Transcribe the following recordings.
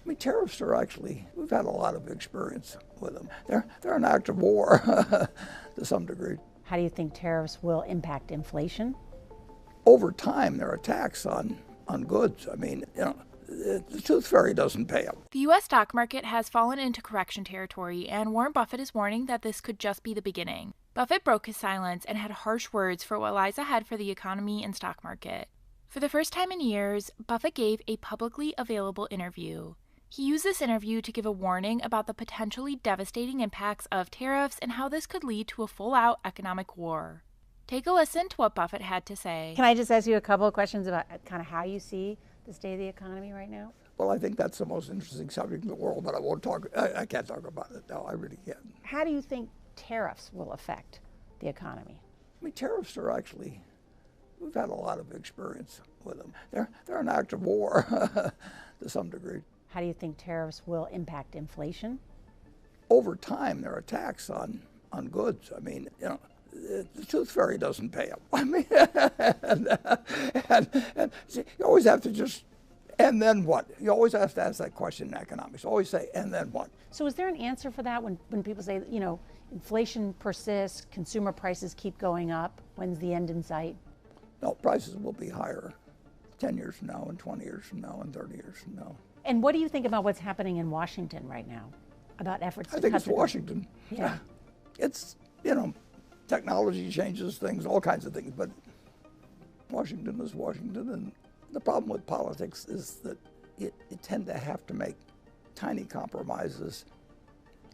I mean, tariffs are actually, we've had a lot of experience with them. They're an act of war to some degree. How do you think tariffs will impact inflation? Over time, they're a tax on goods. I mean, the tooth fairy doesn't pay them. The U.S. stock market has fallen into correction territory, and Warren Buffett is warning that this could just be the beginning. Buffett broke his silence and had harsh words for what lies ahead for the economy and stock market. For the first time in years, Buffett gave a publicly available interview. He used this interview to give a warning about the potentially devastating impacts of tariffs and how this could lead to a full-out economic war. Take a listen to what Buffett had to say. Can I just ask you a couple of questions about kind of how you see the state of the economy right now? Well, I think that's the most interesting subject in the world, but I can't talk about it. No, I really can't. How do you think tariffs will affect the economy? I mean, tariffs are actually, we've had a lot of experience with them. They're an act of war to some degree. How do you think tariffs will impact inflation? Over time, they're a tax on goods. I mean, the tooth fairy doesn't pay them. I mean, and see, you always have to just, and then what? You always have to ask that question in economics. Always say, and then what? So is there an answer for that when people say, inflation persists, consumer prices keep going up, when's the end in sight? No, prices will be higher 10 years from now and 20 years from now and 30 years from now. And what do you think about what's happening in Washington right now? About efforts to I think cut it's the- Washington. Yeah. It's, technology changes things, all kinds of things, but Washington is Washington. And the problem with politics is that you tend to have to make tiny compromises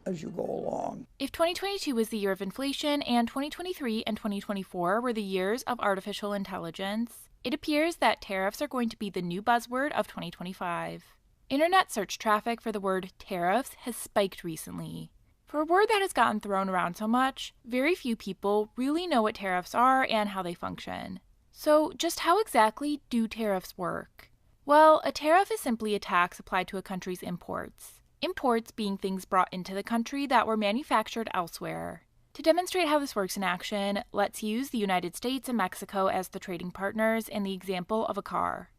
as you go along. If 2022 was the year of inflation and 2023 and 2024 were the years of artificial intelligence, it appears that tariffs are going to be the new buzzword of 2025. Internet search traffic for the word tariffs has spiked recently. For a word that has gotten thrown around so much, very few people really know what tariffs are and how they function. So just how exactly do tariffs work? Well, a tariff is simply a tax applied to a country's imports. Imports being things brought into the country that were manufactured elsewhere. To demonstrate how this works in action, let's use the United States and Mexico as the trading partners in the example of a car.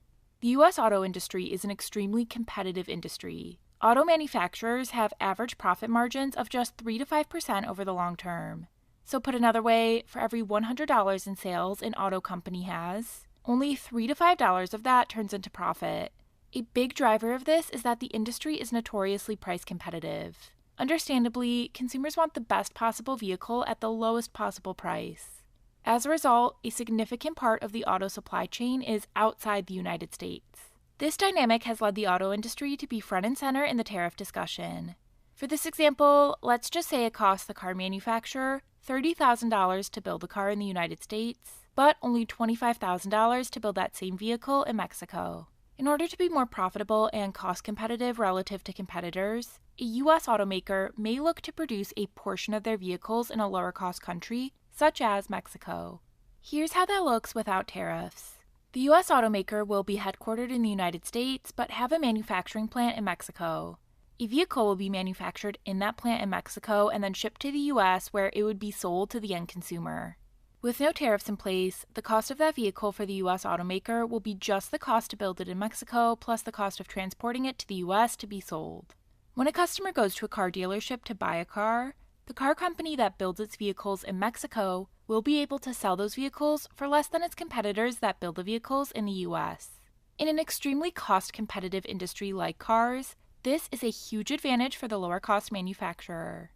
The U.S. auto industry is an extremely competitive industry. Auto manufacturers have average profit margins of just 3 to 5% over the long term. So put another way, for every $100 in sales an auto company has, only $3 to $5 of that turns into profit. A big driver of this is that the industry is notoriously price competitive. Understandably, consumers want the best possible vehicle at the lowest possible price. As a result, a significant part of the auto supply chain is outside the United States. This dynamic has led the auto industry to be front and center in the tariff discussion. For this example, let's just say it costs the car manufacturer $30,000 to build a car in the United States, but only $25,000 to build that same vehicle in Mexico. In order to be more profitable and cost competitive relative to competitors, a U.S. automaker may look to produce a portion of their vehicles in a lower cost country, such as Mexico. Here's how that looks without tariffs. The U.S. automaker will be headquartered in the United States, but have a manufacturing plant in Mexico. A vehicle will be manufactured in that plant in Mexico and then shipped to the U.S., where it would be sold to the end consumer. With no tariffs in place, the cost of that vehicle for the U.S. automaker will be just the cost to build it in Mexico, plus the cost of transporting it to the U.S. to be sold. When a customer goes to a car dealership to buy a car, the car company that builds its vehicles in Mexico will be able to sell those vehicles for less than its competitors that build the vehicles in the U.S. In an extremely cost-competitive industry like cars, this is a huge advantage for the lower-cost manufacturer.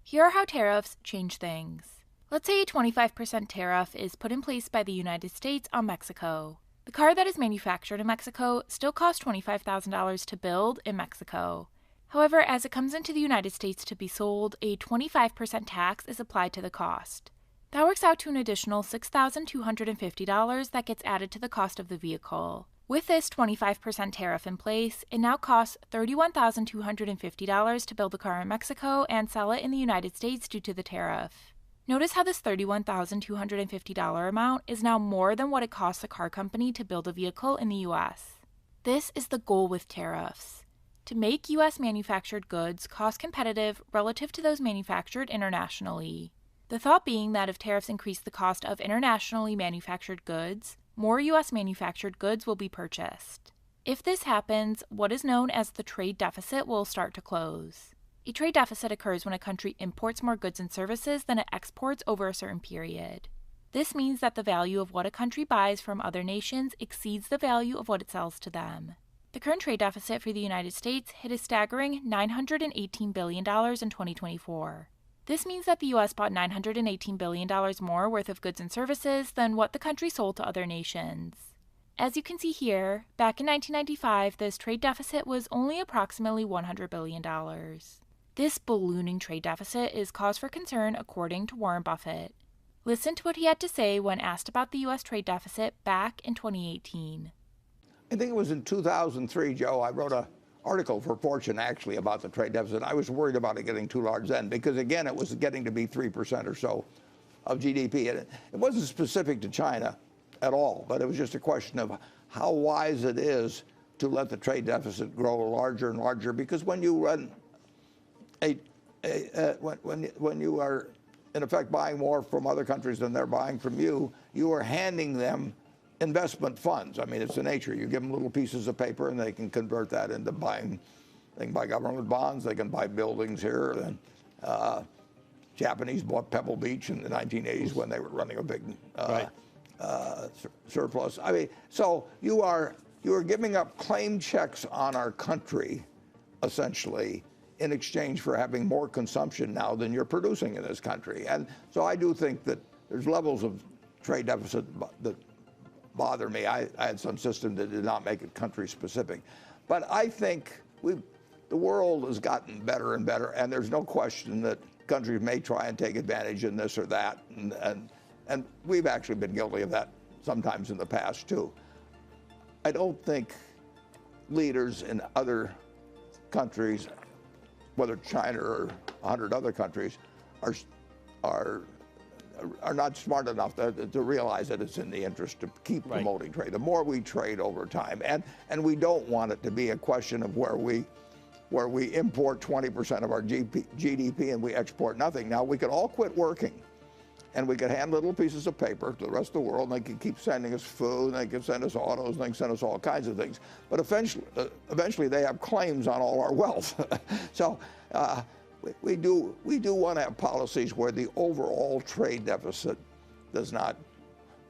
Here are how tariffs change things. Let's say a 25% tariff is put in place by the United States on Mexico. The car that is manufactured in Mexico still costs $25,000 to build in Mexico. However, as it comes into the United States to be sold, a 25% tax is applied to the cost. That works out to an additional $6,250 that gets added to the cost of the vehicle. With this 25% tariff in place, it now costs $31,250 to build the car in Mexico and sell it in the United States due to the tariff. Notice how this $31,250 amount is now more than what it costs a car company to build a vehicle in the U.S. This is the goal with tariffs: to make U.S. manufactured goods cost competitive relative to those manufactured internationally. The thought being that if tariffs increase the cost of internationally manufactured goods, more U.S. manufactured goods will be purchased. If this happens, what is known as the trade deficit will start to close. A trade deficit occurs when a country imports more goods and services than it exports over a certain period. This means that the value of what a country buys from other nations exceeds the value of what it sells to them. The current trade deficit for the United States hit a staggering $918 billion in 2024. This means that the U.S. bought $918 billion more worth of goods and services than what the country sold to other nations. As you can see here, back in 1995, this trade deficit was only approximately $100 billion. This ballooning trade deficit is cause for concern according to Warren Buffett. Listen to what he had to say when asked about the U.S. trade deficit back in 2018. I think it was in 2003, Joe, I wrote an article for Fortune actually about the trade deficit. I was worried about it getting too large then because, again, it was getting to be 3% or so of GDP. And it wasn't specific to China at all, but it was just a question of how wise it is to let the trade deficit grow larger and larger, because when you run when you are in effect buying more from other countries than they're buying from you, you are handing them investment funds. I mean, it's the nature. You give them little pieces of paper and they can convert that into buying. They can buy government bonds, they can buy buildings here. And Japanese bought Pebble Beach in the 1980s when they were running a big surplus. I mean, so you are giving up claim checks on our country, essentially, in exchange for having more consumption now than you're producing in this country. And so I do think that there's levels of trade deficit that bother me. I had some system that did not make it country specific. But I think the world has gotten better and better, and there's no question that countries may try and take advantage in this or that. And we've actually been guilty of that sometimes in the past, too. I don't think leaders in other countries, whether China or 100 other countries, are not smart enough to realize that it's in the interest to keep promoting trade. The more we trade over time, and we don't want it to be a question of where we import 20% of our GDP and we export nothing. Now, we could all quit working, and we could hand little pieces of paper to the rest of the world, and they could keep sending us food, and they could send us autos, and they can send us all kinds of things. But eventually they have claims on all our wealth. So we do want to have policies where the overall trade deficit does not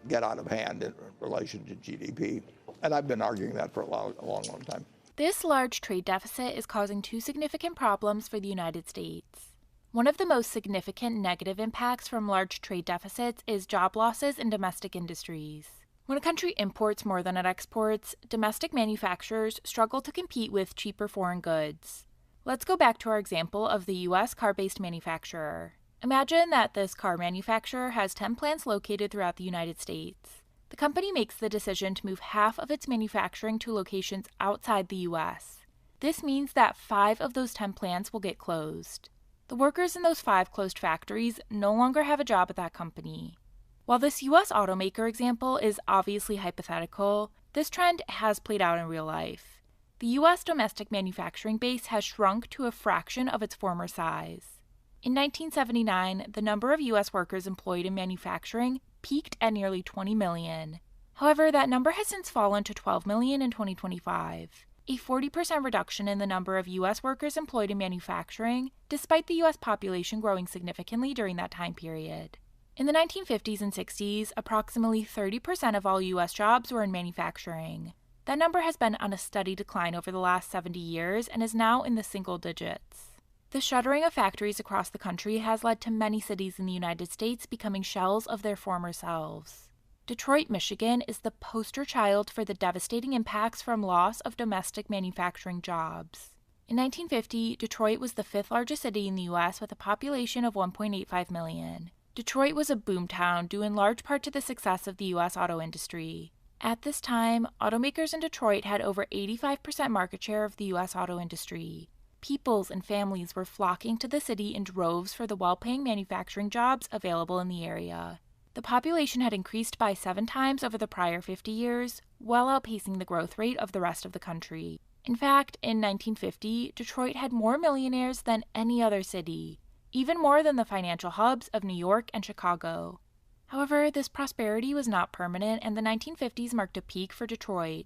get out of hand in relation to GDP. And I've been arguing that for a long, long time. This large trade deficit is causing two significant problems for the United States. One of the most significant negative impacts from large trade deficits is job losses in domestic industries. When a country imports more than it exports, domestic manufacturers struggle to compete with cheaper foreign goods. Let's go back to our example of the U.S. car-based manufacturer. Imagine that this car manufacturer has 10 plants located throughout the United States. The company makes the decision to move half of its manufacturing to locations outside the U.S. This means that 5 of those 10 plants will get closed. The workers in those 5 closed factories no longer have a job at that company. While this U.S. automaker example is obviously hypothetical, this trend has played out in real life. The U.S. domestic manufacturing base has shrunk to a fraction of its former size. In 1979, the number of U.S. workers employed in manufacturing peaked at nearly 20 million. However, that number has since fallen to 12 million in 2025. A 40% reduction in the number of U.S. workers employed in manufacturing, despite the U.S. population growing significantly during that time period. In the 1950s and 60s, approximately 30% of all U.S. jobs were in manufacturing. That number has been on a steady decline over the last 70 years and is now in the single digits. The shuttering of factories across the country has led to many cities in the United States becoming shells of their former selves. Detroit, Michigan is the poster child for the devastating impacts from loss of domestic manufacturing jobs. In 1950, Detroit was the 5th largest city in the U.S. with a population of 1.85 million. Detroit was a boomtown due in large part to the success of the U.S. auto industry. At this time, automakers in Detroit had over 85% market share of the U.S. auto industry. Peoples and families were flocking to the city in droves for the well-paying manufacturing jobs available in the area. The population had increased by 7 times over the prior 50 years, well outpacing the growth rate of the rest of the country. In fact, in 1950, Detroit had more millionaires than any other city, even more than the financial hubs of New York and Chicago. However, this prosperity was not permanent, and the 1950s marked a peak for Detroit.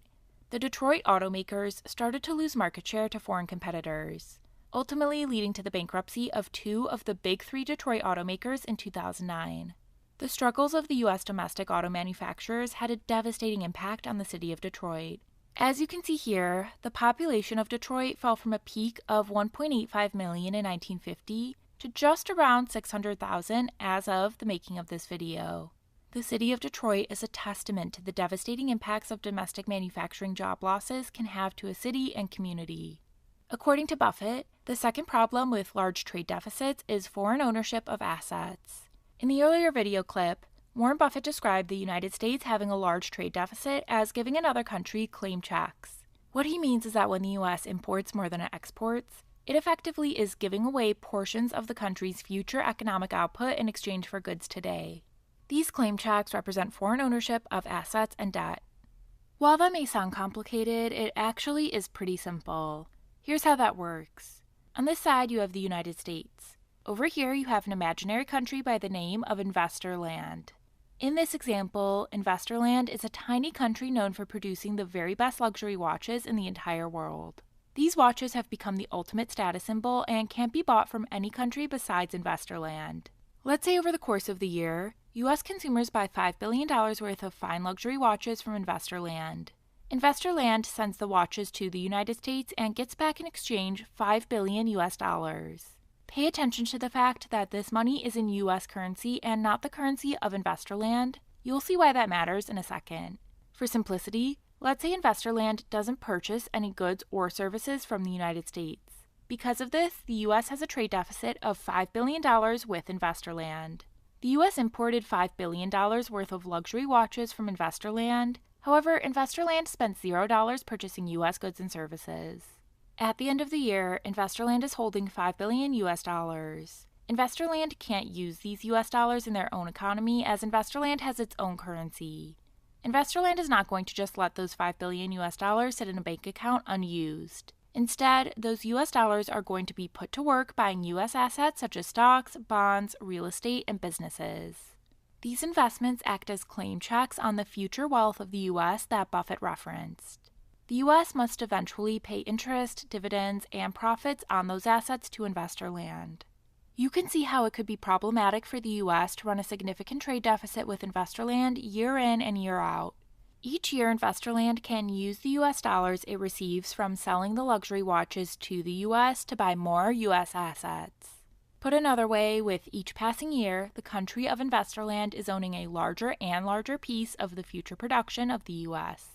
the Detroit automakers started to lose market share to foreign competitors, ultimately leading to the bankruptcy of two of the big three Detroit automakers in 2009. The struggles of the U.S. domestic auto manufacturers had a devastating impact on the city of Detroit. As you can see here, the population of Detroit fell from a peak of 1.85 million in 1950 to just around 600,000 as of the making of this video. The city of Detroit is a testament to the devastating impacts of domestic manufacturing job losses can have to a city and community. According to Buffett, the second problem with large trade deficits is foreign ownership of assets. In the earlier video clip, Warren Buffett described the United States having a large trade deficit as giving another country claim checks. What he means is that when the U.S. imports more than it exports, it effectively is giving away portions of the country's future economic output in exchange for goods today. These claim checks represent foreign ownership of assets and debt. While that may sound complicated, it actually is pretty simple. Here's how that works. On this side, you have the United States. Over here, you have an imaginary country by the name of Investor Land. In this example, Investor Land is a tiny country known for producing the very best luxury watches in the entire world. These watches have become the ultimate status symbol and can't be bought from any country besides Investor Land. Let's say over the course of the year, U.S. consumers buy $5 billion worth of fine luxury watches from Investor Land. Investor Land sends the watches to the United States and gets back in exchange $5 billion US. Pay attention to the fact that this money is in U.S. currency and not the currency of Investor Land. You'll see why that matters in a second. For simplicity, let's say Investor Land doesn't purchase any goods or services from the United States. Because of this, the U.S. has a trade deficit of $5 billion with Investor Land. The U.S. imported $5 billion worth of luxury watches from Investor Land. However, Investor Land spent $0 purchasing U.S. goods and services. At the end of the year, Investor Land is holding $5 billion US. Investor Land can't use these US dollars in their own economy as Investor Land has its own currency. Investor Land is not going to just let those $5 billion US sit in a bank account unused. Instead, those US dollars are going to be put to work buying US assets such as stocks, bonds, real estate, and businesses. These investments act as claim checks on the future wealth of the U.S. that Buffett referenced. The U.S. must eventually pay interest, dividends, and profits on those assets to Investor Land. You can see how it could be problematic for the U.S. to run a significant trade deficit with Investor Land year in and year out. Each year, Investor Land can use the U.S. dollars it receives from selling the luxury watches to the U.S. to buy more U.S. assets. Put another way, with each passing year, the country of Investor Land is owning a larger and larger piece of the future production of the U.S.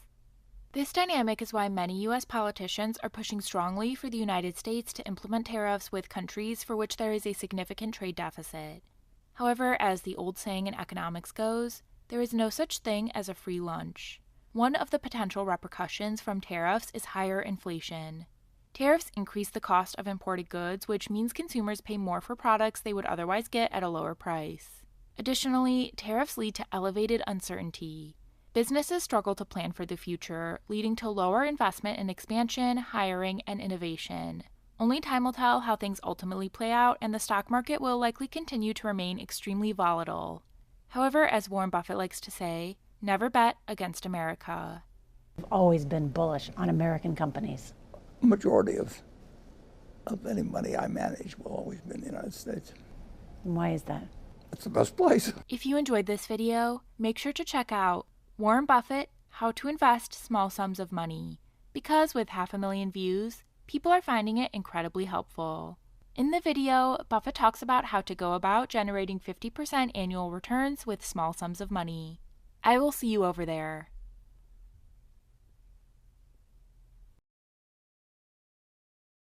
This dynamic is why many U.S. politicians are pushing strongly for the United States to implement tariffs with countries for which there is a significant trade deficit. However, as the old saying in economics goes, there is no such thing as a free lunch. One of the potential repercussions from tariffs is higher inflation. Tariffs increase the cost of imported goods, which means consumers pay more for products they would otherwise get at a lower price. Additionally, tariffs lead to elevated uncertainty. Businesses struggle to plan for the future, leading to lower investment in expansion, hiring, and innovation. Only time will tell how things ultimately play out, and the stock market will likely continue to remain extremely volatile. However, as Warren Buffett likes to say, never bet against America. I've always been bullish on American companies. Majority of any money I manage will always be in the United States. And why is that? It's the best place. If you enjoyed this video, make sure to check out Warren Buffett, How to Invest Small Sums of Money, because with 500,000 views, people are finding it incredibly helpful. In the video, Buffett talks about how to go about generating 50% annual returns with small sums of money. I will see you over there.